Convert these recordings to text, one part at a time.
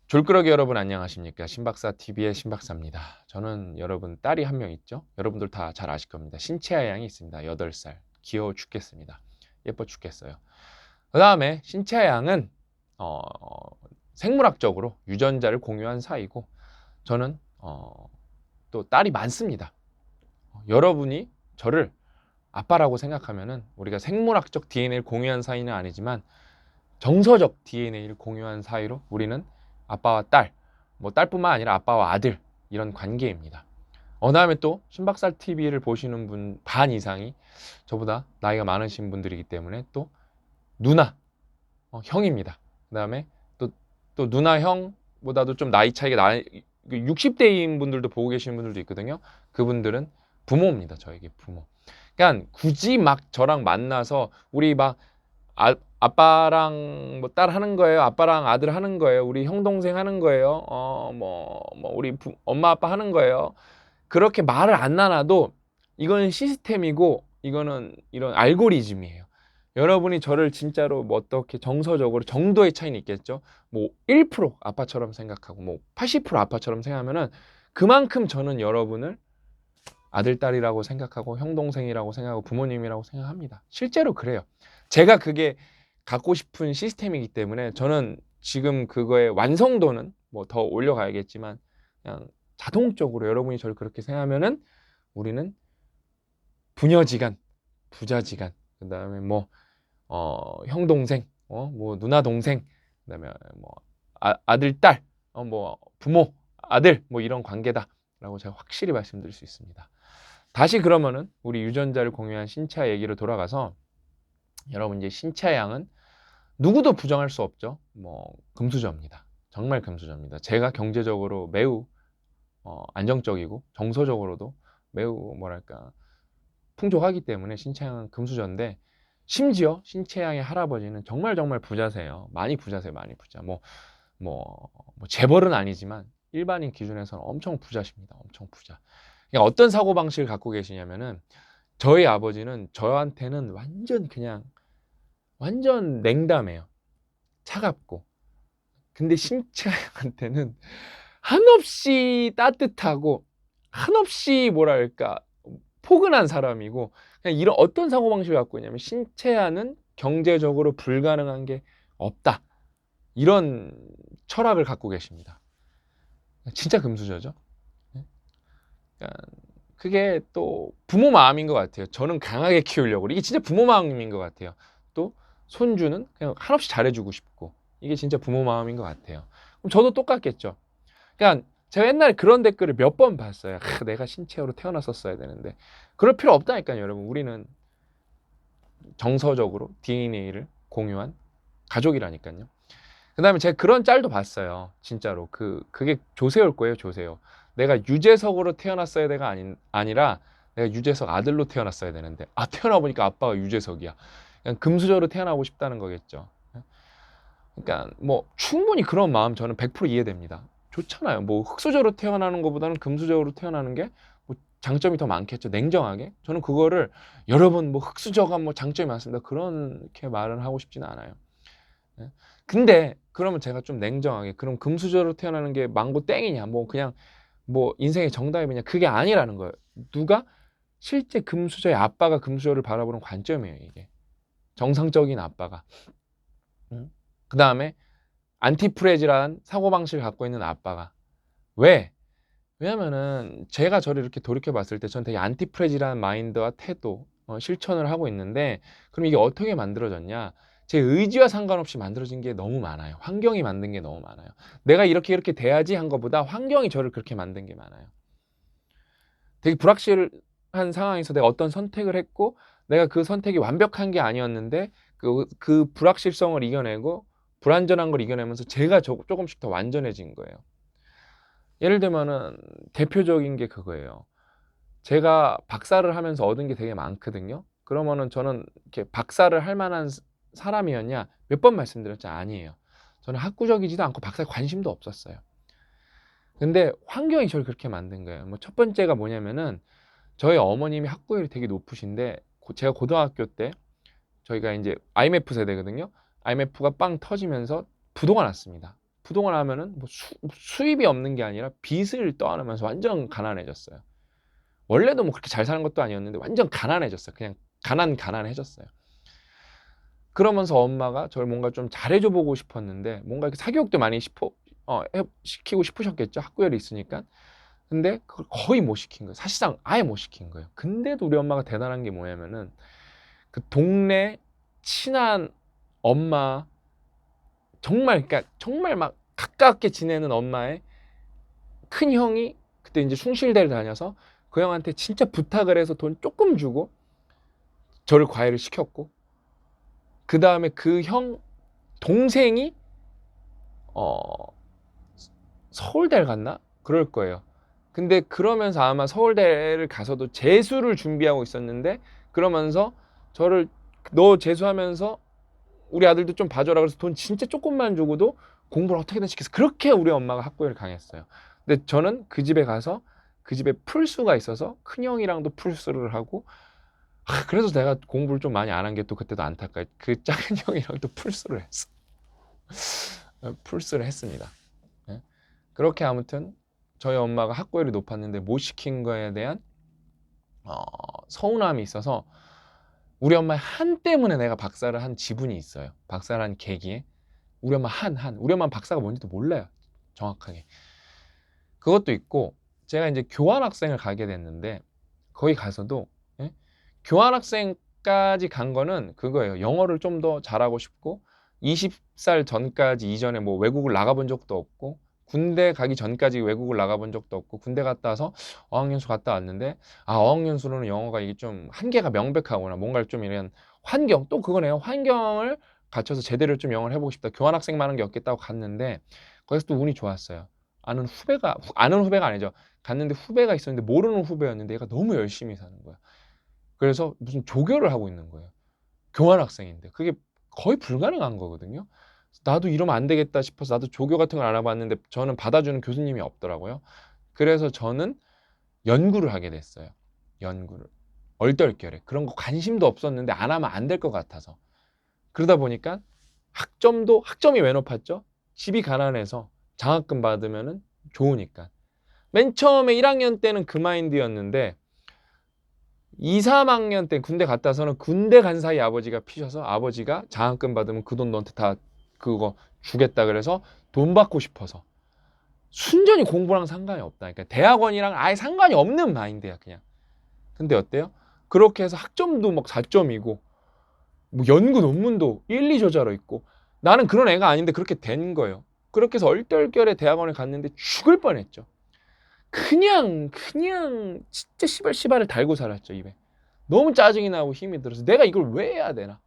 졸끄러기 여러분 안녕하십니까? 신박사TV의 신박사입니다. 저는 여러분 딸이 한 명 있죠? 여러분들 다 잘 아실 겁니다. 신채아 양이 있습니다. 8살. 귀여워 죽겠습니다. 예뻐 죽겠어요. 그 다음에 신채아 양은 생물학적으로 유전자를 공유한 사이고 저는 또 딸이 많습니다. 여러분이 저를 아빠라고 생각하면은 우리가 생물학적 DNA를 공유한 사이는 아니지만 정서적 DNA를 공유한 사이로 우리는 아빠와 딸, 뭐 딸뿐만 아니라 아빠와 아들 이런 관계입니다. 다음에 또 신박살 TV를 보시는 분 반 이상이 저보다 나이가 많으신 분들이기 때문에 또 누나, 형입니다. 그 다음에 또 누나 형보다도 좀 나이 차이가 60대인 분들도 보고 계시는 분들도 있거든요. 그분들은 부모입니다. 저에게 부모. 그러니까 굳이 막 저랑 만나서 우리 막 아빠랑 뭐 딸 하는 거예요. 아빠랑 아들 하는 거예요. 우리 형 동생 하는 거예요. 우리 엄마 아빠 하는 거예요. 그렇게 말을 안 나눠도 이거는 시스템이고 이거는 이런 알고리즘이에요. 여러분이 저를 진짜로 뭐 어떻게 정서적으로 정도의 차이는 있겠죠. 뭐 1% 아빠처럼 생각하고 뭐 80% 아빠처럼 생각하면은 그만큼 저는 여러분을 아들, 딸이라고 생각하고 형, 동생이라고 생각하고 부모님이라고 생각합니다. 실제로 그래요. 제가 그게 갖고 싶은 시스템이기 때문에 저는 지금 그거의 완성도는 뭐 더 올려가야겠지만 그냥 자동적으로 여러분이 저를 그렇게 생각하면은 우리는 부녀지간, 부자지간, 그 다음에 뭐, 형, 동생, 뭐, 누나, 동생, 그 다음에 뭐, 아들, 딸, 뭐, 부모, 아들, 뭐 이런 관계다라고 제가 확실히 말씀드릴 수 있습니다. 다시 그러면은 우리 유전자를 공유한 신차 얘기로 돌아가서 여러분 이제 신차 양은 누구도 부정할 수 없죠. 뭐 금수저입니다. 정말 금수저입니다. 제가 경제적으로 매우 안정적이고 정서적으로도 매우 뭐랄까 풍족하기 때문에 신차 양은 금수저인데 심지어 신차 양의 할아버지는 정말 정말 부자세요. 많이 부자세요. 많이 부자. 뭐 재벌은 아니지만 일반인 기준에서는 엄청 부자십니다. 엄청 부자. 그러니까 어떤 사고방식을 갖고 계시냐면은 저희 아버지는 저한테는 완전 냉담해요. 차갑고. 근데 신채한테는 한없이 따뜻하고 한없이 뭐랄까 포근한 사람이고 그냥 이런 어떤 사고방식을 갖고 있냐면 신채아는 경제적으로 불가능한 게 없다. 이런 철학을 갖고 계십니다. 진짜 금수저죠. 그러니까 그게 또 부모 마음인 것 같아요. 저는 강하게 키우려고. 이게 진짜 부모 마음인 것 같아요. 또 손주는 그냥 한없이 잘해주고 싶고. 이게 진짜 부모 마음인 것 같아요. 그럼 저도 똑같겠죠. 그러니까 제가 옛날에 그런 댓글을 몇 번 봤어요. 내가 신체어로 태어났었어야 되는데. 그럴 필요 없다니까요, 여러분. 우리는 정서적으로 DNA를 공유한 가족이라니까요. 그 다음에 제가 그런 짤도 봤어요. 진짜로. 그게 조세호일 거예요, 조세호. 내가 유재석으로 태어났어야 돼가 아니라 내가 유재석 아들로 태어났어야 되는데, 태어나 보니까 아빠가 유재석이야. 그냥 금수저로 태어나고 싶다는 거겠죠. 그러니까 뭐 충분히 그런 마음 저는 100% 이해됩니다. 좋잖아요. 뭐 흙수저로 태어나는 것보다는 금수저로 태어나는 게 뭐 장점이 더 많겠죠. 냉정하게. 저는 그거를 여러분 뭐 흙수저가 뭐 장점이 많습니다. 그렇게 말은 하고 싶지는 않아요. 예? 근데 그러면 제가 좀 냉정하게 그럼 금수저로 태어나는 게 망고 땡이냐 뭐 그냥 뭐 인생의 정답이냐 그게 아니라는 거예요. 누가 실제 금수저의 아빠가 금수저를 바라보는 관점이에요. 이게 정상적인 아빠가. 그 다음에 안티프레지란 사고방식을 갖고 있는 아빠가 왜? 왜냐면은 제가 저를 이렇게 돌이켜 봤을 때 저는 되게 안티프레지란 마인드와 태도 실천을 하고 있는데 그럼 이게 어떻게 만들어졌냐? 제 의지와 상관없이 만들어진 게 너무 많아요. 환경이 만든 게 너무 많아요. 내가 이렇게 돼야지 한 것보다 환경이 저를 그렇게 만든 게 많아요. 되게 불확실한 상황에서 내가 어떤 선택을 했고 내가 그 선택이 완벽한 게 아니었는데 그 불확실성을 이겨내고 불완전한 걸 이겨내면서 제가 조금씩 더 완전해진 거예요. 예를 들면은 대표적인 게 그거예요. 제가 박사를 하면서 얻은 게 되게 많거든요. 그러면은 저는 이렇게 박사를 할 만한 사람이었냐? 몇 번 말씀드렸죠. 아니에요. 저는 학구적이지도 않고 박사에 관심도 없었어요. 근데 환경이 저를 그렇게 만든 거예요. 뭐 첫 번째가 뭐냐면은 저희 어머님이 학구열이 되게 높으신데 제가 고등학교 때 저희가 이제 IMF 세대거든요. IMF가 빵 터지면서 부도가 났습니다. 부동을 하면은 뭐 수입이 없는 게 아니라 빚을 떠안으면서 완전 가난해졌어요. 원래도 뭐 그렇게 잘 사는 것도 아니었는데 완전 가난해졌어요. 그냥 가난해졌어요. 그러면서 엄마가 저를 뭔가 좀 잘해줘 보고 싶었는데 뭔가 이렇게 사교육도 많이 시키고 싶으셨겠죠. 학구열이 있으니까. 근데 그걸 거의 못 시킨 거예요. 사실상 아예 못 시킨 거예요. 근데도 우리 엄마가 대단한 게 뭐냐면은 그 동네 친한 엄마, 정말 그러니까 정말 막 가깝게 지내는 엄마의 큰 형이 그때 이제 숭실대를 다녀서 그 형한테 진짜 부탁을 해서 돈 조금 주고 저를 과외를 시켰고, 그 다음에 그 형 동생이 어 서울대를 갔나? 그럴 거예요. 근데 그러면서 아마 서울대를 가서도 재수를 준비하고 있었는데, 그러면서 저를 너 재수하면서 우리 아들도 좀 봐줘라 그래서 돈 진짜 조금만 주고도 공부를 어떻게든 시켜서 그렇게 우리 엄마가 학구열을 강했어요. 근데 저는 그 집에 가서 그 집에 풀수가 있어서 큰형이랑도 풀수를 하고, 그래서 내가 공부를 좀 많이 안 한 게 또 그때도 안타까워. 그 작은 형이랑도 풀수를 했어. 풀수를 했습니다. 예? 그렇게 아무튼 저희 엄마가 학구열이 높았는데 못 시킨 거에 대한 서운함이 있어서 우리 엄마의 한 때문에 내가 박사를 한 지분이 있어요. 박사를 한 계기에 우리 엄마 우리 엄마는 박사가 뭔지도 몰라요, 정확하게. 그것도 있고, 제가 이제 교환학생을 가게 됐는데 거기 가서도, 예? 교환학생까지 간 거는 그거예요. 영어를 좀 더 잘하고 싶고, 20살 전까지 이전에 뭐 외국을 나가본 적도 없고, 군대 가기 전까지 외국을 나가본 적도 없고, 군대 갔다 와서 어학연수 갔다 왔는데, 어학연수로는 영어가 이게 좀 한계가 명백하구나, 뭔가 좀 이런 환경, 또 그거네요. 환경을 갖춰서 제대로 좀 영어를 해보고 싶다, 교환학생만 한 게 없겠다고 갔는데 거기서 또 운이 좋았어요. 아는 후배가 아니죠. 갔는데 후배가 있었는데, 모르는 후배였는데 얘가 너무 열심히 사는 거야. 그래서 무슨 조교를 하고 있는 거예요. 교환학생인데 그게 거의 불가능한 거거든요. 나도 이러면 안 되겠다 싶어서 나도 조교 같은 걸 알아봤는데 저는 받아주는 교수님이 없더라고요. 그래서 저는 연구를 하게 됐어요. 연구를 얼떨결에, 그런 거 관심도 없었는데 안 하면 안 될 것 같아서. 그러다 보니까 학점이 왜 높았죠? 집이 가난해서 장학금 받으면은 좋으니까. 맨 처음에 1학년 때는 그 마인드였는데 2, 3학년 때 군대 갔다 와서는 군대 간 사이 아버지가 피셔서 아버지가 장학금 받으면 그 돈 너한테 다 그거 주겠다 그래서 돈 받고 싶어서 순전히 공부랑 상관이 없다. 그러니까 대학원이랑 아예 상관이 없는 마인드야 그냥. 근데 어때요? 그렇게 해서 학점도 막 4점이고 뭐 연구 논문도 1, 2저자로 있고, 나는 그런 애가 아닌데 그렇게 된 거예요. 그렇게 해서 얼떨결에 대학원을 갔는데 죽을 뻔했죠. 그냥 진짜 씨발을 달고 살았죠, 입에. 너무 짜증이 나고 힘이 들어서 내가 이걸 왜 해야 되나.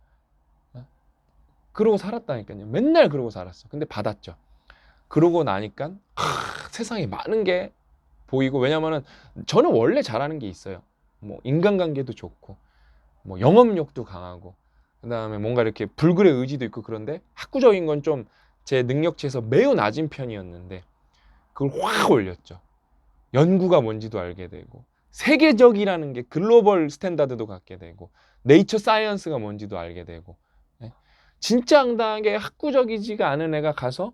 그러고 살았다니까요. 맨날 그러고 살았어. 근데 받았죠. 그러고 나니까 세상에 많은 게 보이고, 왜냐면은 저는 원래 잘하는 게 있어요. 뭐 인간관계도 좋고 뭐 영업력도 강하고, 그다음에 뭔가 이렇게 불굴의 의지도 있고, 그런데 학구적인 건 좀 제 능력치에서 매우 낮은 편이었는데 그걸 확 올렸죠. 연구가 뭔지도 알게 되고, 세계적이라는 게 글로벌 스탠다드도 갖게 되고, 네이처 사이언스가 뭔지도 알게 되고. 네? 진짜 당당하게 학구적이지가 않은 애가 가서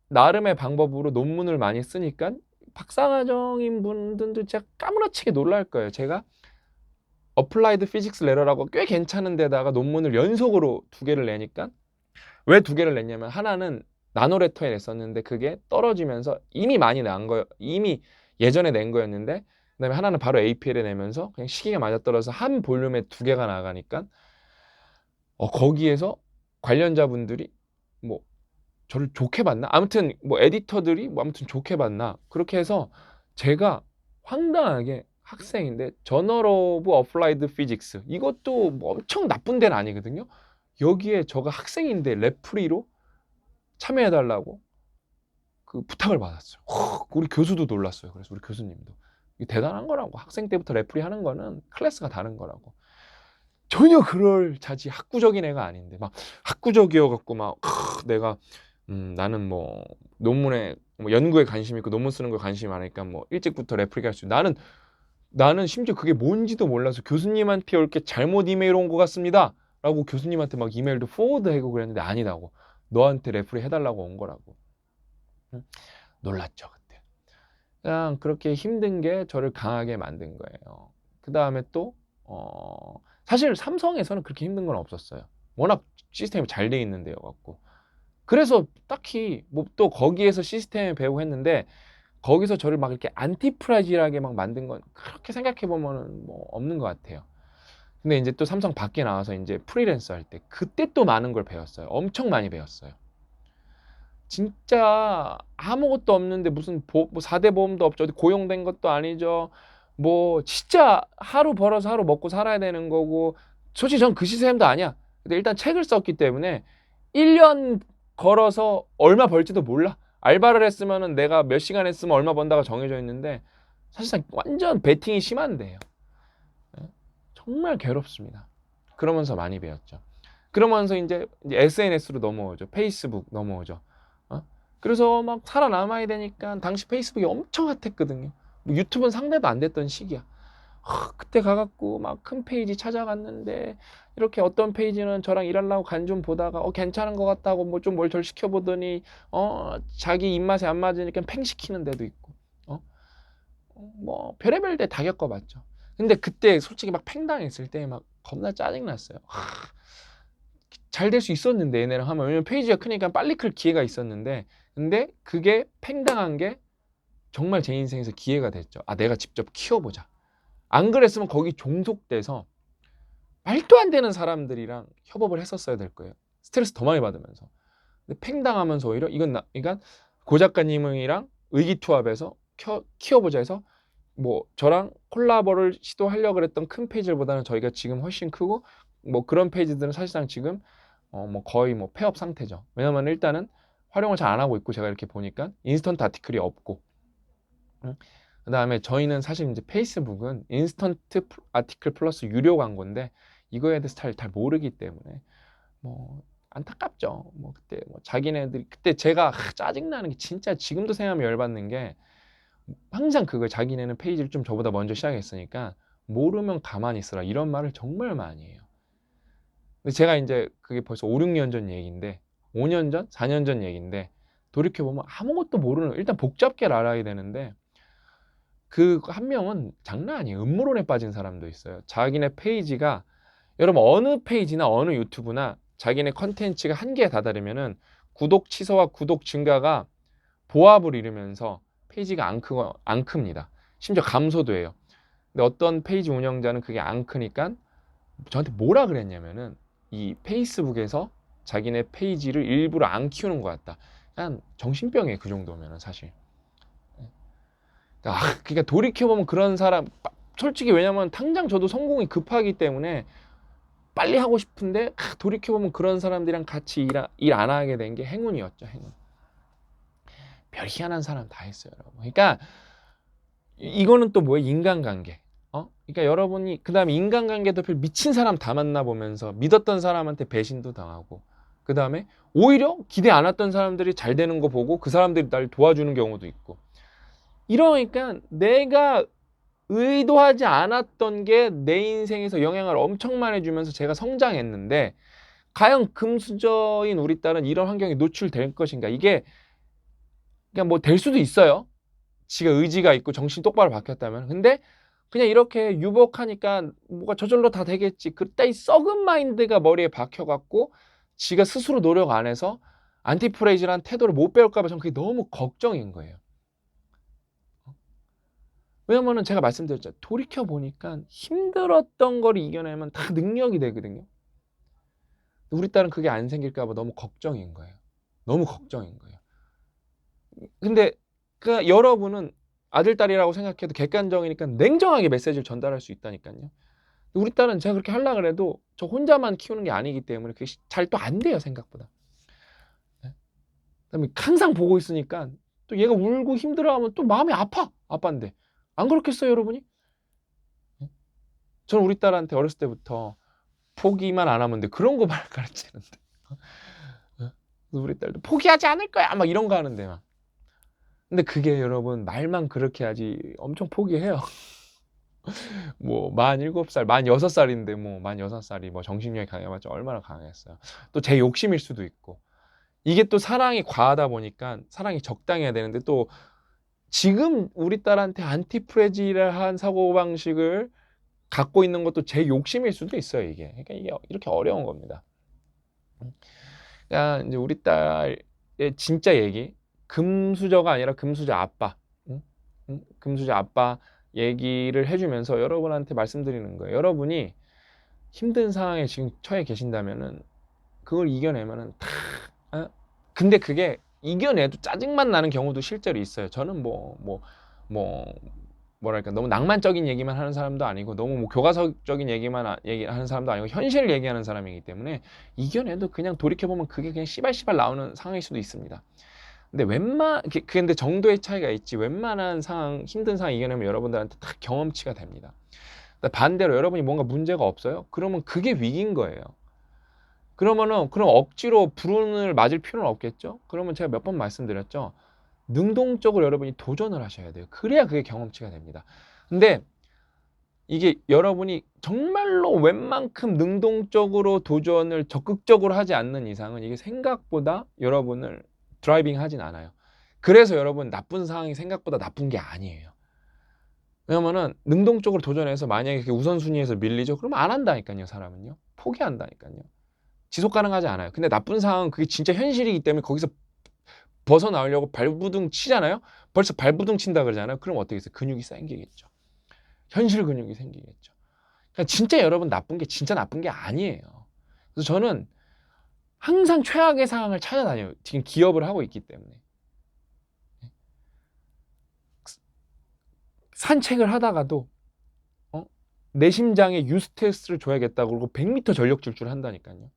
나름의 방법으로 논문을 많이 쓰니까 박사과정인 분들도 진짜 까무러치게 놀랄 거예요. 제가 어플라이드 피직스 레러라고 꽤 괜찮은 데다가 논문을 연속으로 2개를 내니까, 왜 2개를 냈냐면 하나는 나노레터에 냈었는데 그게 떨어지면서 이미 많이 난 거예요. 이미 예전에 낸 거였는데, 그다음에 하나는 바로 APL에 내면서 그냥 시기가 맞아떨어서 한 볼륨에 2개가 나가니까 거기에서 관련자분들이 뭐 저를 좋게 봤나? 아무튼 뭐 에디터들이 뭐 아무튼 좋게 봤나? 그렇게 해서 제가 황당하게 학생인데 저널 오브 어플라이드 피직스, 이것도 뭐 엄청 나쁜 데는 아니거든요. 여기에 저가 학생인데 레프리로 참여해달라고 그 부탁을 받았어요. 우리 교수도 놀랐어요. 그래서 우리 교수님도 이게 대단한 거라고, 학생 때부터 레프리 하는 거는 클래스가 다른 거라고. 전혀 그럴 자지 학구적인 애가 아닌데 막 학구적이어갖고 막 내가 나는 뭐 논문에 뭐 연구에 관심 있고 논문 쓰는 거에 관심이 많으니까 뭐 일찍부터 레프리 할 수 있고, 나는 심지어 그게 뭔지도 몰라서 교수님한테 올 게 잘못 이메일 온 것 같습니다 라고 교수님한테 막 이메일도 포워드하고 그랬는데 아니다고. 너한테 레프리 해달라고 온 거라고. 응? 놀랐죠 그때. 그냥 그렇게 힘든 게 저를 강하게 만든 거예요. 그 다음에 또 사실 삼성에서는 그렇게 힘든 건 없었어요. 워낙 시스템이 잘 돼 있는 데여갖고. 그래서 딱히 뭐 또 거기에서 시스템을 배우고 했는데 거기서 저를 막 이렇게 안티프라질하게 막 만든 건 그렇게 생각해 보면은 뭐 없는 것 같아요. 근데 이제 또 삼성 밖에 나와서 이제 프리랜서 할 때 그때 또 많은 걸 배웠어요. 엄청 많이 배웠어요. 진짜 아무것도 없는데 무슨 뭐 4대 보험도 없죠. 어디 고용된 것도 아니죠. 뭐 진짜 하루 벌어서 하루 먹고 살아야 되는 거고 솔직히 전 그 시스템도 아니야. 근데 일단 책을 썼기 때문에 1년 걸어서 얼마 벌지도 몰라. 알바를 했으면은 내가 몇 시간 했으면 얼마 번다가 정해져 있는데 사실상 완전 베팅이 심한데요. 예? 정말 괴롭습니다. 그러면서 많이 배웠죠. 그러면서 이제 SNS로 넘어오죠. 페이스북 넘어오죠. 어? 그래서 막 살아남아야 되니까 당시 페이스북이 엄청 핫했거든요. 뭐 유튜브는 상대도 안 됐던 시기야. 그때 가갖고 막 큰 페이지 찾아갔는데 이렇게 어떤 페이지는 저랑 일하려고 간 좀 보다가 괜찮은 것 같다고 뭐 좀 뭘 덜 시켜보더니 자기 입맛에 안 맞으니까 팽 시키는 데도 있고 뭐 별의별 데 다 겪어봤죠. 근데 그때 솔직히 막 팽당했을 때 막 겁나 짜증났어요. 잘 될 수 있었는데 얘네랑 하면 왜냐면 페이지가 크니까 빨리 클 기회가 있었는데 근데 그게 팽당한 게 정말 제 인생에서 기회가 됐죠. 아 내가 직접 키워보자. 안 그랬으면 거기 종속돼서 말도 안 되는 사람들이랑 협업을 했었어야 될 거예요. 스트레스 더 많이 받으면서. 근데 팽당하면서 오히려 그러니까 고 작가님이랑 의기투합해서 키워보자 해서 뭐 저랑 콜라보를 시도하려고 그랬던 큰 페이지보다는 저희가 지금 훨씬 크고 뭐 그런 페이지들은 사실상 지금 뭐 거의 뭐 폐업 상태죠. 왜냐면 일단은 활용을 잘 안 하고 있고 제가 이렇게 보니까 인스턴트 아티클이 없고 그 다음에 저희는 사실 이제 페이스북은 인스턴트 아티클 플러스 유료 광고인데 이거에 대해서 잘 모르기 때문에 뭐 안타깝죠. 뭐 그때 뭐 자기네들이 그때 제가 짜증나는 게 진짜 지금도 생각하면 열받는 게 항상 그걸 자기네는 페이지를 좀 저보다 먼저 시작했으니까 모르면 가만히 있으라 이런 말을 정말 많이 해요. 근데 제가 이제 그게 벌써 5, 6년 전 얘기인데 5년 전, 4년 전 얘기인데 돌이켜보면 아무것도 모르는 일단 복잡게 알아야 되는데 그 한 명은 장난 아니에요. 음모론에 빠진 사람도 있어요. 자기네 페이지가 여러분 어느 페이지나 어느 유튜브나 자기네 컨텐츠가 한계에 다다르면은 구독 취소와 구독 증가가 보합을 이루면서 페이지가 안 큽니다. 심지어 감소도 해요. 근데 어떤 페이지 운영자는 그게 안 크니까 저한테 뭐라 그랬냐면은 이 페이스북에서 자기네 페이지를 일부러 안 키우는 것 같다. 그냥 정신병이에요. 그 정도면은 사실. 그러니까 돌이켜보면 그런 사람 솔직히 왜냐면 당장 저도 성공이 급하기 때문에 빨리 하고 싶은데 돌이켜보면 그런 사람들이랑 같이 일 안 하게 된 게 행운이었죠. 행운. 별 희한한 사람 다 있어요, 여러분. 그러니까 이거는 또 뭐예요? 인간관계. 그러니까 여러분이 그 다음에 인간관계도 별 미친 사람 다 만나보면서 믿었던 사람한테 배신도 당하고 그 다음에 오히려 기대 안 했던 사람들이 잘 되는 거 보고 그 사람들이 날 도와주는 경우도 있고 이러니까 내가 의도하지 않았던 게 내 인생에서 영향을 엄청 많이 주면서 제가 성장했는데 과연 금수저인 우리 딸은 이런 환경에 노출될 것인가? 이게 그냥 뭐 될 수도 있어요. 지가 의지가 있고 정신 똑바로 바뀌었다면. 근데 그냥 이렇게 유복하니까 뭐가 저절로 다 되겠지. 그때 이 썩은 마인드가 머리에 박혀갖고 지가 스스로 노력 안 해서 안티프레이즈란 태도를 못 배울까 봐 저는 그게 너무 걱정인 거예요. 왜냐면은 제가 말씀드렸죠. 돌이켜 보니까 힘들었던 걸 이겨내면 다 능력이 되거든요. 우리 딸은 그게 안 생길까 봐 너무 걱정인 거예요. 너무 걱정인 거예요. 근데 그 여러분은 아들 딸이라고 생각해도 객관적이니까 냉정하게 메시지를 전달할 수 있다니까요. 우리 딸은 제가 그렇게 하려고 해도 저 혼자만 키우는 게 아니기 때문에 그게 잘 또 안 돼요, 생각보다. 네? 그다음에 항상 보고 있으니까 또 얘가 울고 힘들어하면 또 마음이 아파. 아빠인데. 안 그렇겠어요, 여러분이? 네? 저는 우리 딸한테 어렸을 때부터 포기만 안 하면 돼. 그런 거 말 가르치는데. 우리 딸도 포기하지 않을 거야. 막 이런 거 하는데 막. 근데 그게 여러분 말만 그렇게 하지 엄청 포기해요. 뭐 47살, 46살인데 뭐 46살이 뭐 정신력이 강해봤자 얼마나 강했어요. 또 제 욕심일 수도 있고. 이게 또 사랑이 과하다 보니까 사랑이 적당해야 되는데 또 지금 우리 딸한테 안티프레질한 사고방식을 갖고 있는 것도 제 욕심일 수도 있어요, 이게. 그러니까 이게 이렇게 어려운 겁니다. 그러니까 이제 우리 딸의 진짜 얘기, 금수저가 아니라 금수저 아빠, 응? 응? 금수저 아빠 얘기를 해주면서 여러분한테 말씀드리는 거예요. 여러분이 힘든 상황에 지금 처해 계신다면은 그걸 이겨내면은 다, 근데 그게 이겨내도 짜증만 나는 경우도 실제로 있어요. 저는 뭐 뭐랄까 너무 낭만적인 얘기만 하는 사람도 아니고 너무 뭐 교과서적인 얘기만 얘기하는 사람도 아니고 현실을 얘기하는 사람이기 때문에 이겨내도 그냥 돌이켜 보면 그게 그냥 씨발씨발 나오는 상황일 수도 있습니다. 근데 근데 정도의 차이가 있지. 웬만한 상황, 힘든 상황 이겨내면 여러분들한테 다 경험치가 됩니다. 반대로 여러분이 뭔가 문제가 없어요? 그러면 그게 위기인 거예요. 그럼 억지로 불운을 맞을 필요는 없겠죠? 그러면 제가 몇 번 말씀드렸죠. 능동적으로 여러분이 도전을 하셔야 돼요. 그래야 그게 경험치가 됩니다. 근데 이게 여러분이 정말로 웬만큼 능동적으로 도전을 적극적으로 하지 않는 이상은 이게 생각보다 여러분을 드라이빙 하진 않아요. 그래서 여러분 나쁜 상황이 생각보다 나쁜 게 아니에요. 왜냐면은 능동적으로 도전해서 만약에 그 우선순위에서 밀리죠? 그러면 안 한다니까요, 사람은요. 포기한다니까요. 지속 가능하지 않아요. 근데 나쁜 상황은 그게 진짜 현실이기 때문에 거기서 벗어나오려고 발부둥 치잖아요. 벌써 발부둥 친다 그러잖아요. 그럼 어떻게 해서 근육이 생기겠죠. 현실 근육이 생기겠죠. 그러니까 진짜 여러분 나쁜 게 진짜 나쁜 게 아니에요. 그래서 저는 항상 최악의 상황을 찾아다녀요. 지금 기업을 하고 있기 때문에. 산책을 하다가도 내 심장에 유스테스를 줘야겠다고 그러고 100m 전력 질주를 한다니까요.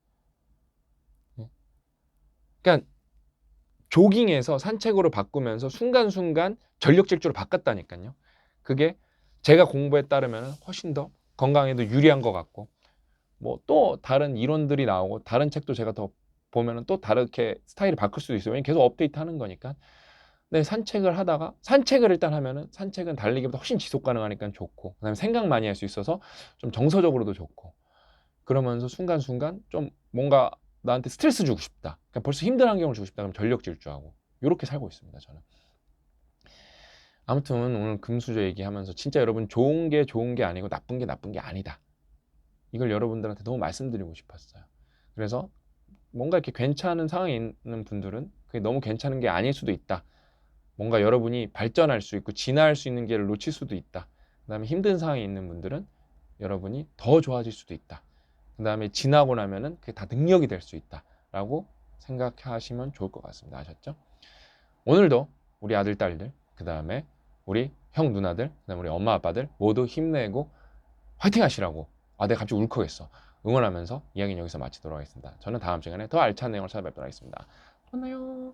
그러니까 조깅에서 산책으로 바꾸면서 순간순간 전력 질주로 바꿨다니까요. 그게 제가 공부에 따르면 훨씬 더 건강에도 유리한 것 같고 뭐 또 다른 이론들이 나오고 다른 책도 제가 더 보면은 또 다르게 스타일을 바꿀 수도 있어요. 왜냐면 계속 업데이트 하는 거니까. 근데 산책을 하다가 산책을 일단 하면은 산책은 달리기보다 훨씬 지속 가능하니까 좋고 그다음에 생각 많이 할 수 있어서 좀 정서적으로도 좋고 그러면서 순간순간 좀 뭔가 나한테 스트레스 주고 싶다. 그러니까 벌써 힘든 환경을 주고 싶다. 그럼 전력 질주하고 이렇게 살고 있습니다. 저는. 아무튼 오늘 금수저 얘기하면서 진짜 여러분 좋은 게 좋은 게 아니고 나쁜 게 나쁜 게 아니다. 이걸 여러분들한테 너무 말씀드리고 싶었어요. 그래서 뭔가 이렇게 괜찮은 상황에 있는 분들은 그게 너무 괜찮은 게 아닐 수도 있다. 뭔가 여러분이 발전할 수 있고 진화할 수 있는 길을 놓칠 수도 있다. 그다음에 힘든 상황에 있는 분들은 여러분이 더 좋아질 수도 있다. 그다음에 지나고 나면은 그게 다 능력이 될 수 있다라고 생각하시면 좋을 것 같습니다. 아셨죠? 오늘도 우리 아들 딸들 그다음에 우리 형 누나들 그다음에 우리 엄마 아빠들 모두 힘내고 화이팅 하시라고 내가 갑자기 울컥했어. 응원하면서 이야기는 여기서 마치도록 하겠습니다. 저는 다음 시간에 더 알찬 내용을 찾아뵙도록 하겠습니다. 만나요.